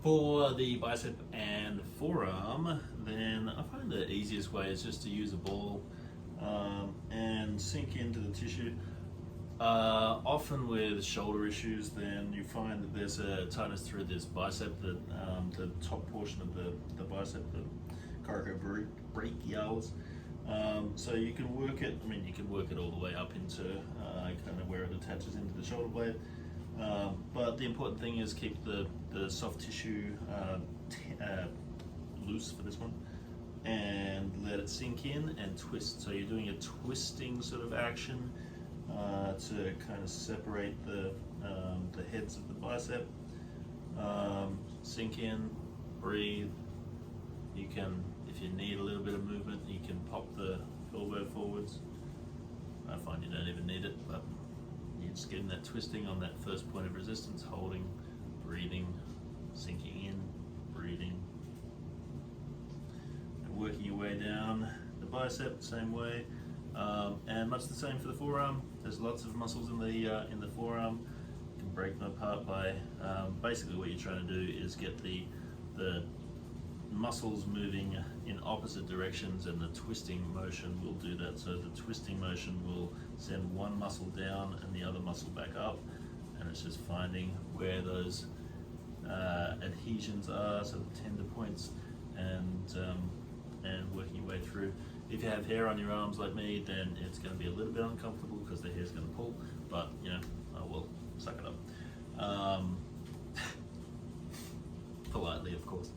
For the bicep and forearm, then I find the easiest way is just to use a ball and sink into the tissue. Often with shoulder issues, then you find that there's a tightness through this bicep, the top portion of the bicep, the coracobrachialis. So you can work it. I mean, you can work it all the way up into kind of where it attaches into the shoulder blade. But the important thing is keep the soft tissue loose for this one, and let it sink in and twist. So you're doing a twisting sort of action to kind of separate the heads of the bicep. Sink in, breathe. You can, if you need a little bit of movement, you can pop the elbow forwards. I find you don't even need it, but you're just getting that twisting on that first point of resistance, holding, breathing, sinking in, breathing, and working your way down the bicep, same way. And much the same for the forearm. There's lots of muscles in the forearm. You can break them apart by basically what you're trying to do is get the muscles moving in opposite directions, and the twisting motion will do that. So the twisting motion will send one muscle down and the other muscle back up, and it's just finding where those adhesions are, so the tender points, and working your way through. If you have hair on your arms like me, then it's going to be a little bit uncomfortable because the hair's going to pull, but you know, I will suck it up. Politely, of course.